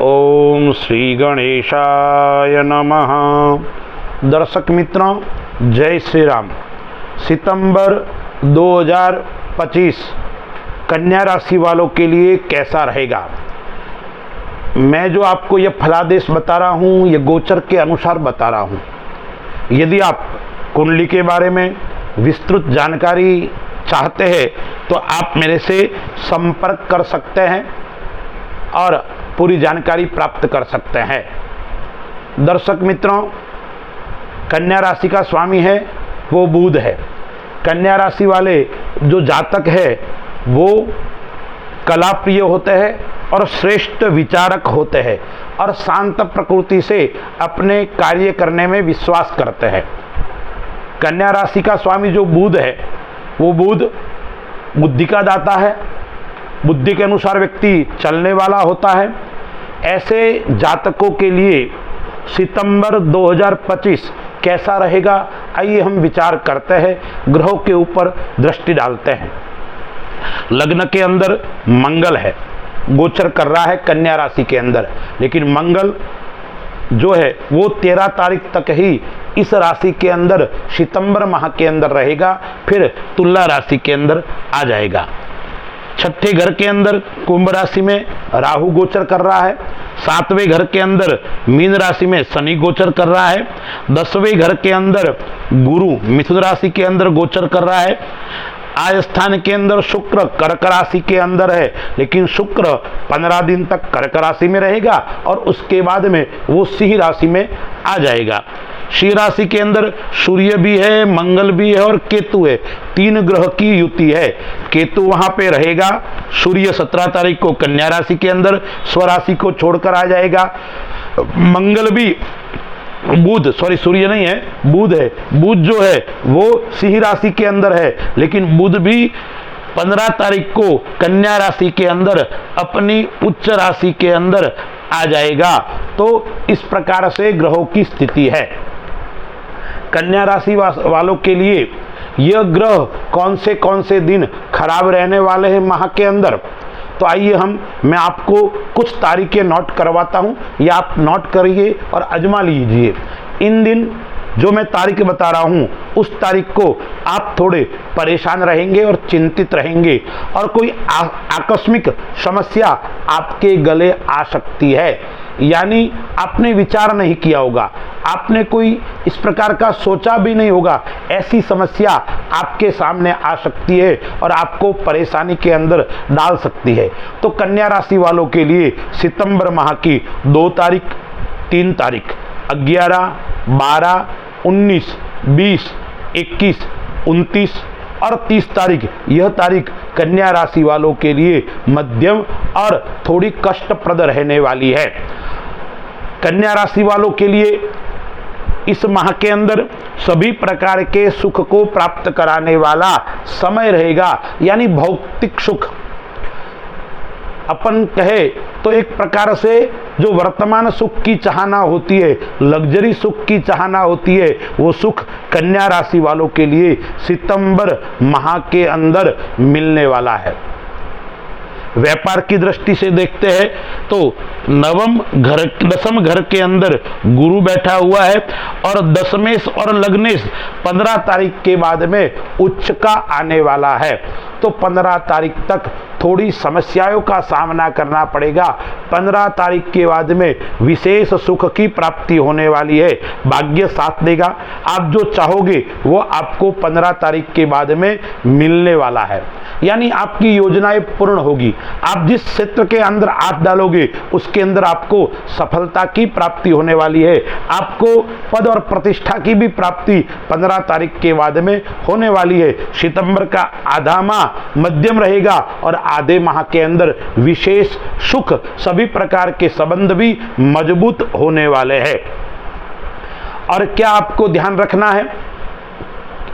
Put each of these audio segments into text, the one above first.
ओम श्री गणेशाय नमः। दर्शक मित्रों, जय श्री राम। सितंबर 2025 कन्या राशि वालों के लिए कैसा रहेगा? मैं जो आपको ये फलादेश बता रहा हूँ, ये गोचर के अनुसार बता रहा हूँ। यदि आप कुंडली के बारे में विस्तृत जानकारी चाहते हैं तो आप मेरे से संपर्क कर सकते हैं और पूरी जानकारी प्राप्त कर सकते हैं। दर्शक मित्रों, कन्या राशि का स्वामी है वो बुध है। कन्या राशि वाले जो जातक है वो कला प्रिय होते हैं और श्रेष्ठ विचारक होते हैं और शांत प्रकृति से अपने कार्य करने में विश्वास करते हैं। कन्या राशि का स्वामी जो बुध है वो बुध बुद्धि का दाता है। बुद्धि के अनुसार व्यक्ति चलने वाला होता है। ऐसे जातकों के लिए सितंबर 2025 कैसा रहेगा, आइए हम विचार करते हैं। ग्रहों के ऊपर दृष्टि डालते हैं। लग्न के अंदर मंगल है, गोचर कर रहा है कन्या राशि के अंदर, लेकिन मंगल जो है वो 13 तारीख तक ही इस राशि के अंदर सितंबर माह के अंदर रहेगा, फिर तुला राशि के अंदर आ जाएगा। छठे घर के अंदर कुंभ राशि में राहु गोचर कर रहा है। 7वें घर के अंदर मीन राशि में शनि गोचर कर रहा है। 10वें घर के अंदर गुरु मिथुन राशि के अंदर गोचर कर रहा है। आज स्थान के अंदर शुक्र कर्क राशि के अंदर है, लेकिन शुक्र 15 दिन तक कर्क राशि में रहेगा और उसके बाद में वो सिंह राशि में आ जाएगा। सिंह राशि के अंदर सूर्य भी है, मंगल भी है और केतु है। 3 ग्रह की युति है। केतु वहां पे रहेगा। सूर्य 17 तारीख को कन्या राशि के अंदर स्वराशि को छोड़कर आ जाएगा। मंगल भी सूर्य नहीं है, बुध है। बुध जो है वो सिंह राशि के अंदर है, लेकिन बुध भी 15 तारीख को कन्या राशि के अंदर अपनी उच्च राशि के अंदर आ जाएगा। तो इस प्रकार से ग्रहों की स्थिति है। कन्या राशि वालों के लिए यह ग्रह कौन से दिन खराब रहने वाले हैं माह के अंदर, तो आइए मैं आपको कुछ तारीखें नोट करवाता हूं, या आप नोट करिए और आजमा लीजिए। इन दिन जो मैं तारीख बता रहा हूं उस तारीख को आप थोड़े परेशान रहेंगे और चिंतित रहेंगे और कोई आकस्मिक समस्या आपके गले आ सकती है। यानी आपने विचार नहीं किया होगा, आपने कोई इस प्रकार का सोचा भी नहीं होगा, ऐसी समस्या आपके सामने आ सकती है और आपको परेशानी के अंदर डाल सकती है। तो कन्या राशि वालों के लिए सितंबर माह की 2 तारीख, 3 तारीख, 11, 12, 19, 20, 21, 29 और 30 तारीख, यह तारीख कन्या राशि वालों के लिए मध्यम और थोड़ी कष्टप्रद रहने वाली है। कन्या राशि वालों के लिए इस माह के अंदर सभी प्रकार के सुख को प्राप्त कराने वाला समय रहेगा। यानी भौतिक सुख अपन कहे तो एक प्रकार से जो वर्तमान सुख की चाहना होती है, लग्जरी सुख की चाहना होती है, वो सुख कन्या राशि वालों के लिए सितंबर माह के अंदर मिलने वाला है। व्यापार की दृष्टि से देखते हैं तो 10म घर के अंदर गुरु बैठा हुआ है और दशमेश और लग्नेश 15 तारीख के बाद में उच्च का आने वाला है। तो 15 तारीख तक थोड़ी समस्याओं का सामना करना पड़ेगा। 15 तारीख के बाद में विशेष सुख की प्राप्ति होने वाली है। भाग्य साथ देगा। आप जो चाहोगे वो आपको 15 तारीख के बाद में मिलने वाला है। यानी आपकी योजनाएं पूर्ण होगी। आप जिस क्षेत्र के अंदर हाथ डालोगे उसके अंदर आपको सफलता की प्राप्ति होने वाली है। आपको पद और प्रतिष्ठा की भी प्राप्ति 15 तारीख के बाद में होने वाली है। सितंबर का आधा माह मध्यम रहेगा और आधे माह के अंदर विशेष सुख, सभी प्रकार के संबंध भी मजबूत होने वाले हैं। और क्या आपको ध्यान रखना है,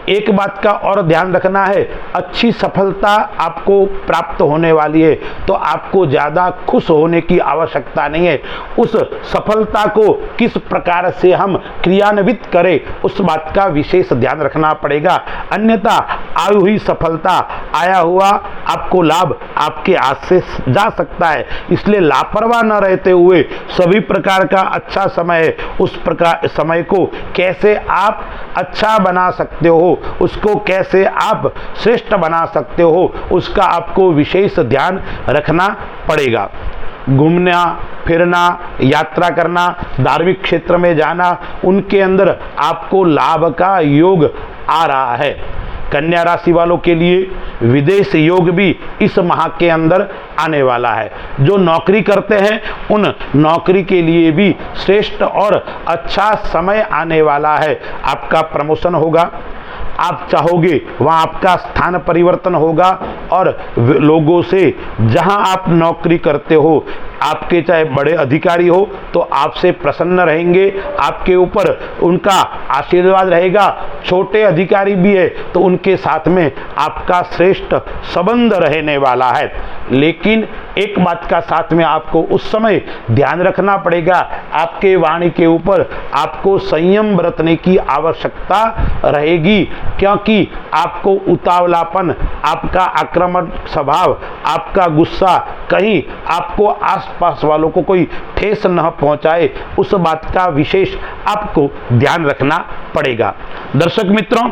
एक बात का और ध्यान रखना है, अच्छी सफलता आपको प्राप्त होने वाली है तो आपको ज़्यादा खुश होने की आवश्यकता नहीं है। उस सफलता को किस प्रकार से हम क्रियान्वित करें उस बात का विशेष ध्यान रखना पड़ेगा, अन्यथा आई हुई सफलता, आया हुआ आपको लाभ आपके हाथ से जा सकता है। इसलिए लापरवाह न रहते हुए सभी प्रकार का अच्छा समय है, उस प्रकार समय को कैसे आप अच्छा बना सकते हो, उसको कैसे आप श्रेष्ठ बना सकते हो, उसका आपको विशेष ध्यान रखना पड़ेगा। घूमना फिरना, यात्रा करना, धार्मिक क्षेत्र में जाना, उनके अंदर आपको लाभ का योग आ रहा है। कन्या राशि वालों के लिए विदेश योग भी इस माह के अंदर आने वाला है। जो नौकरी करते हैं उन नौकरी के लिए भी श्रेष्ठ और अच्छा समय आने वाला है। आपका प्रमोशन होगा, आप चाहोगे वहाँ आपका स्थान परिवर्तन होगा और लोगों से जहाँ आप नौकरी करते हो, आपके चाहे बड़े अधिकारी हो तो आपसे प्रसन्न रहेंगे, आपके ऊपर उनका आशीर्वाद रहेगा। छोटे अधिकारी भी है तो उनके साथ में आपका श्रेष्ठ संबंध रहने वाला है। लेकिन एक बात का साथ में आपको उस समय ध्यान रखना पड़ेगा, आपके वाणी के ऊपर आपको संयम बरतने की आवश्यकता रहेगी, क्योंकि आपको उतावलापन, आपका आक्रामक स्वभाव, आपका गुस्सा कहीं आपको आसपास वालों को कोई ठेस न पहुंचाए, उस बात का विशेष आपको ध्यान रखना पड़ेगा। दर्शक मित्रों,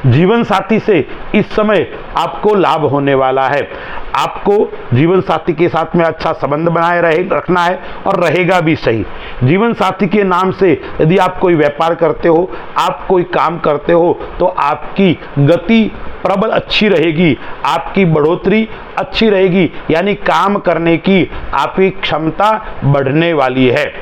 जीवन साथी से इस समय आपको लाभ होने वाला है। आपको जीवन साथी के साथ में अच्छा संबंध बनाए रखना है और रहेगा भी सही। जीवन साथी के नाम से यदि आप कोई व्यापार करते हो, आप कोई काम करते हो तो आपकी गति प्रबल अच्छी रहेगी, आपकी बढ़ोतरी अच्छी रहेगी, यानी काम करने की आपकी क्षमता बढ़ने वाली है।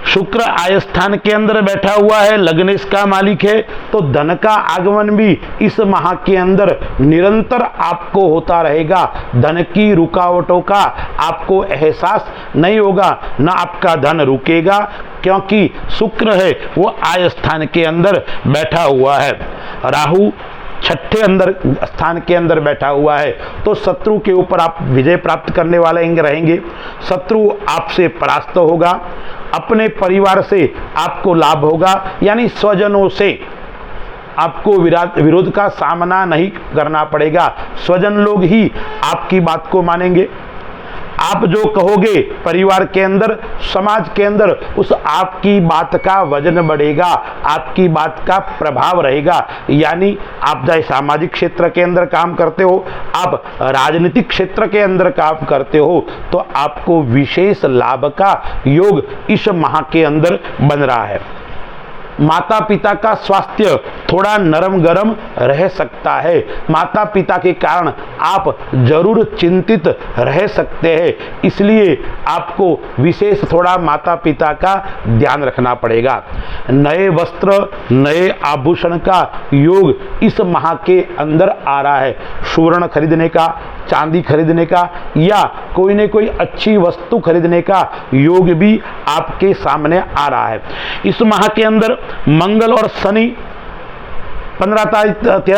शुक्र आय स्थान के अंदर बैठा हुआ है, लग्न इसका मालिक है, तो धन का आगमन भी इस माह के अंदर निरंतर आपको होता रहेगा। धन की रुकावटों का आपको एहसास नहीं होगा, न आपका धन रुकेगा, क्योंकि शुक्र है वो आय स्थान के अंदर बैठा हुआ है। राहु छठे अंदर स्थान के अंदर बैठा हुआ है, तो शत्रु के ऊपर आप विजय प्राप्त करने वाले रहेंगे। शत्रु आपसे परास्त होगा, अपने परिवार से आपको लाभ होगा, यानी स्वजनों से आपको विरोध का सामना नहीं करना पड़ेगा। स्वजन लोग ही आपकी बात को मानेंगे। आप जो कहोगे परिवार के अंदर, समाज के अंदर, उस आपकी बात का वजन बढ़ेगा, आपकी बात का प्रभाव रहेगा। यानी आप चाहे सामाजिक क्षेत्र के अंदर काम करते हो, आप राजनीतिक क्षेत्र के अंदर काम करते हो, तो आपको विशेष लाभ का योग इस माह के अंदर बन रहा है। माता पिता का स्वास्थ्य थोड़ा नरम गरम रह सकता है। माता पिता के कारण आप जरूर चिंतित रह सकते हैं, इसलिए आपको विशेष थोड़ा माता पिता का ध्यान रखना पड़ेगा। नए वस्त्र, नए आभूषण का योग इस माह के अंदर आ रहा है। स्वर्ण खरीदने का, चांदी खरीदने का या कोई न कोई अच्छी वस्तु खरीदने का योग भी आपके सामने आ रहा है। इस माह के अंदर मंगल और शनि 13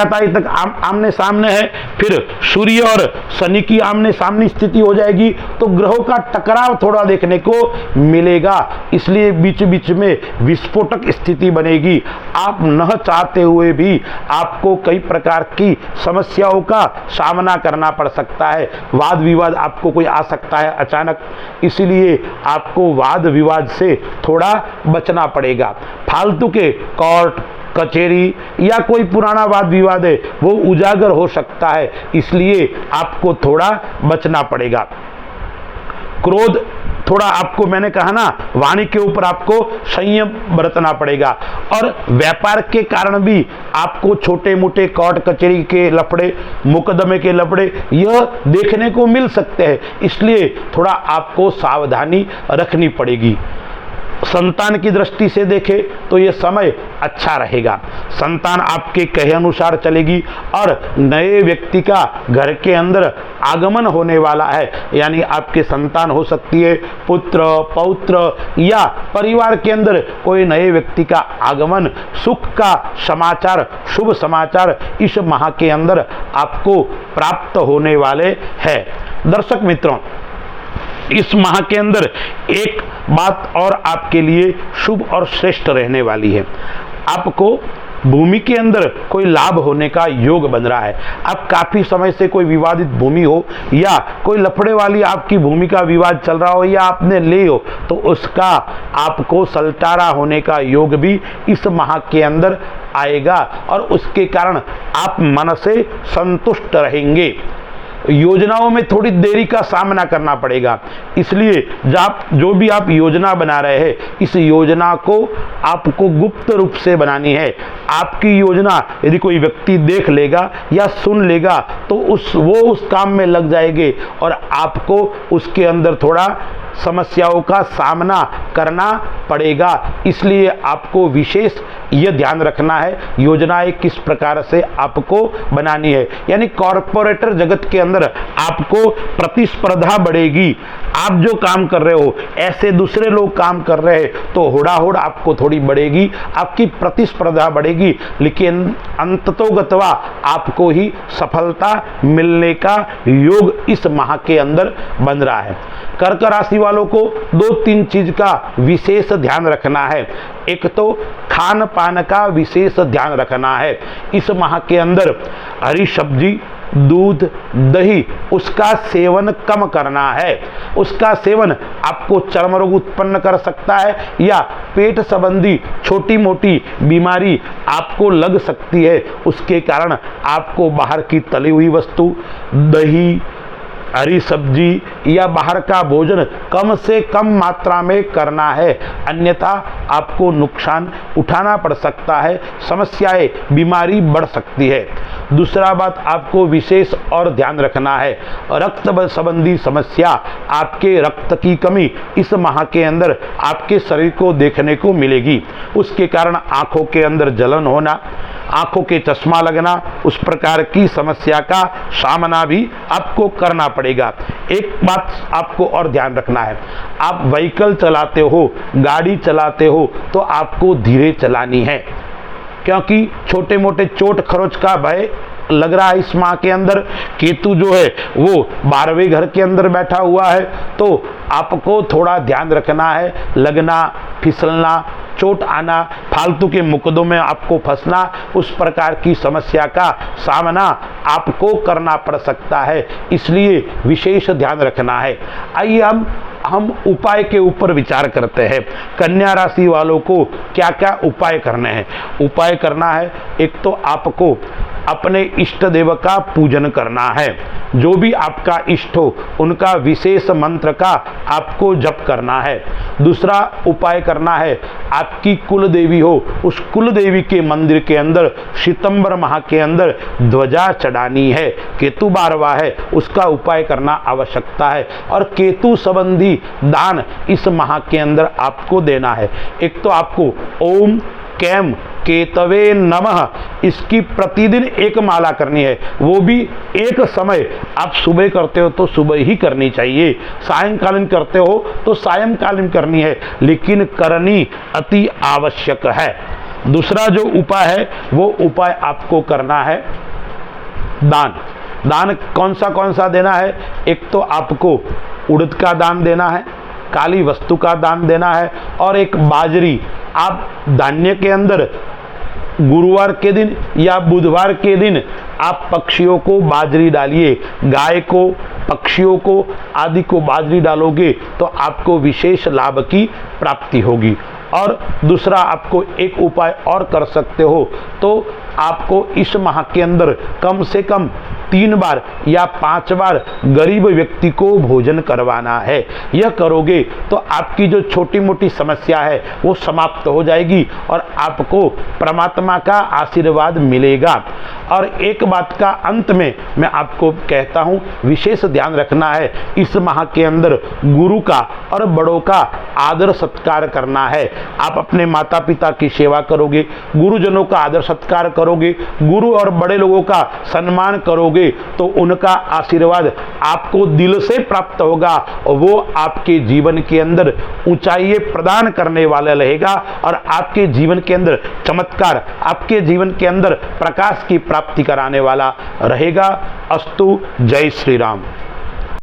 तारीख तक आमने सामने है, फिर सूर्य और शनि की आमने सामने स्थिति हो जाएगी, तो ग्रहों का टकराव थोड़ा देखने को मिलेगा। इसलिए बीच बीच में विस्फोटक स्थिति बनेगी। आप न चाहते हुए भी आपको कई प्रकार की समस्याओं का सामना करना पड़ सकता है। वाद विवाद आपको कोई आ सकता है अचानक, इसलिए आपको वाद विवाद से थोड़ा बचना पड़ेगा। फालतू के कोर्ट कचहरी या कोई पुराना वाद विवाद है वो उजागर हो सकता है, इसलिए आपको थोड़ा बचना पड़ेगा। क्रोध थोड़ा आपको, मैंने कहा ना, वाणी के ऊपर आपको संयम बरतना पड़ेगा। और व्यापार के कारण भी आपको छोटे मोटे कोर्ट कचहरी के लफड़े, मुकदमे के लफड़े यह देखने को मिल सकते हैं, इसलिए थोड़ा आपको सावधानी रखनी पड़ेगी। संतान की दृष्टि से देखें तो ये समय अच्छा रहेगा, संतान आपके कहे अनुसार चलेगी और नए व्यक्ति का घर के अंदर आगमन होने वाला है, यानी आपके संतान हो सकती है, पुत्र पौत्र या परिवार के अंदर कोई नए व्यक्ति का आगमन, सुख का समाचार, शुभ समाचार इस माह के अंदर आपको प्राप्त होने वाले हैं। दर्शक मित्रों, इस माह के अंदर एक बात और आपके लिए शुभ और श्रेष्ठ रहने वाली है। आपको भूमि के अंदर कोई लाभ होने का योग बन रहा है। अब काफी समय से कोई विवादित भूमि हो या कोई लफड़े वाली आपकी भूमि का विवाद चल रहा हो या आपने ले हो, तो उसका आपको सलटारा होने का योग भी इस माह के अंदर आएगा और उसके कारण आप मन से संतुष्ट रहेंगे। योजनाओं में थोड़ी देरी का सामना करना पड़ेगा, इसलिए जो भी आप योजना बना रहे हैं, इस योजना को आपको गुप्त रूप से बनानी है। आपकी योजना यदि कोई व्यक्ति देख लेगा या सुन लेगा तो वो उस काम में लग जाएंगे और आपको उसके अंदर थोड़ा समस्याओं का सामना करना पड़ेगा। इसलिए आपको विशेष यह ध्यान रखना है योजनाएं किस प्रकार से आपको बनानी है, यानी कॉरपोरेटर जगत के अंदर आपको प्रतिस्पर्धा बढ़ेगी। आप जो काम कर रहे हो ऐसे दूसरे लोग काम कर रहे हैं तो होड़ आपको थोड़ी बढ़ेगी, आपकी प्रतिस्पर्धा बढ़ेगी, लेकिन अंततोगत्वा आपको ही सफलता मिलने का योग इस माह के अंदर बन रहा है। कर्क राशि वालों को 2-3 चीज का विशेष ध्यान रखना है। एक तो खान पान का विशेष ध्यान रखना है। इस माह के अंदर हरी सब्जी, दूध, दही उसका सेवन कम करना है। उसका सेवन आपको चर्म रोग उत्पन्न कर सकता है या पेट संबंधी छोटी मोटी बीमारी आपको लग सकती है। उसके कारण आपको बाहर की तली हुई वस्तु, दही, हरी सब्जी या बाहर का भोजन कम से कम मात्रा में करना है, अन्यथा आपको नुकसान उठाना पड़ सकता है, समस्याएं, बीमारी बढ़ सकती है। दूसरा बात आपको विशेष और ध्यान रखना है, रक्त संबंधी समस्या, आपके रक्त की कमी इस माह के अंदर आपके शरीर को देखने को मिलेगी। उसके कारण आंखों के अंदर जलन होना, आंखों के चश्मा लगना, उस प्रकार की समस्या का सामना भी आपको करना पड़ेगा। एक बात आपको और ध्यान रखना है, आप व्हीकल चलाते हो, गाड़ी चलाते हो तो आपको धीरे चलानी है, क्योंकि छोटे मोटे चोट खरोच का भय लग रहा है। इस माह के अंदर केतु जो है वो 12वें घर के अंदर बैठा हुआ है, तो आपको थोड़ा ध्यान रखना है, लगना, फिसलना, चोट आना, फालतू के मुकदमों में आपको फंसना, उस प्रकार की समस्या का सामना आपको करना पड़ सकता है, इसलिए विशेष ध्यान रखना है। आइए हम उपाय के ऊपर विचार करते हैं। कन्या राशि वालों को क्या क्या उपाय करने हैं। उपाय करना है, एक तो आपको अपने इष्ट देव का पूजन करना है। जो भी आपका इष्ट हो उनका विशेष मंत्र का आपको जप करना है। दूसरा उपाय करना है, आपकी कुल देवी हो उस कुल देवी के मंदिर के अंदर सितंबर माह के अंदर ध्वजा चढ़ानी है। केतु 12वां है, उसका उपाय करना आवश्यकता है और केतु संबंधी दान इस माह के अंदर आपको देना है। एक तो आपको ओम कैम केतवे नमः इसकी प्रतिदिन एक माला करनी है, वो भी एक समय। आप सुबह करते हो तो सुबह ही करनी चाहिए, सायंकालीन करते हो तो सायंकालीन करनी है, लेकिन करनी अति आवश्यक है। दूसरा जो उपाय है वो उपाय आपको करना है दान। दान कौन सा देना है। एक तो आपको उड़द का दान देना है, काली वस्तु का दान देना है और एक बाजरी। आप धान्य के अंदर गुरुवार के दिन या बुधवार के दिन आप पक्षियों को बाजरी डालिए, गाय को, पक्षियों को आदि को बाजरी डालोगे तो आपको विशेष लाभ की प्राप्ति होगी। और दूसरा आपको एक उपाय और कर सकते हो, तो आपको इस माह के अंदर कम से कम 3 बार या 5 बार गरीब व्यक्ति को भोजन करवाना है। यह करोगे तो आपकी जो छोटी मोटी समस्या है वो समाप्त हो जाएगी और आपको परमात्मा का आशीर्वाद मिलेगा। और एक बात का अंत में मैं आपको कहता हूं, विशेष ध्यान रखना है, इस माह के अंदर गुरु का और बड़ों का आदर सत्कार करना है। आप अपने माता पिता की सेवा करोगे, गुरुजनों का आदर सत्कार करोगे, गुरु और बड़े लोगों का सम्मान करोगे तो उनका आशीर्वाद आपको दिल से प्राप्त होगा और वो आपके जीवन के अंदर ऊंचाई प्रदान करने वाला रहेगा और आपके जीवन के अंदर चमत्कार, आपके जीवन के अंदर प्रकाश की प्राप्ति कराने वाला रहेगा। अस्तु। जय श्री राम।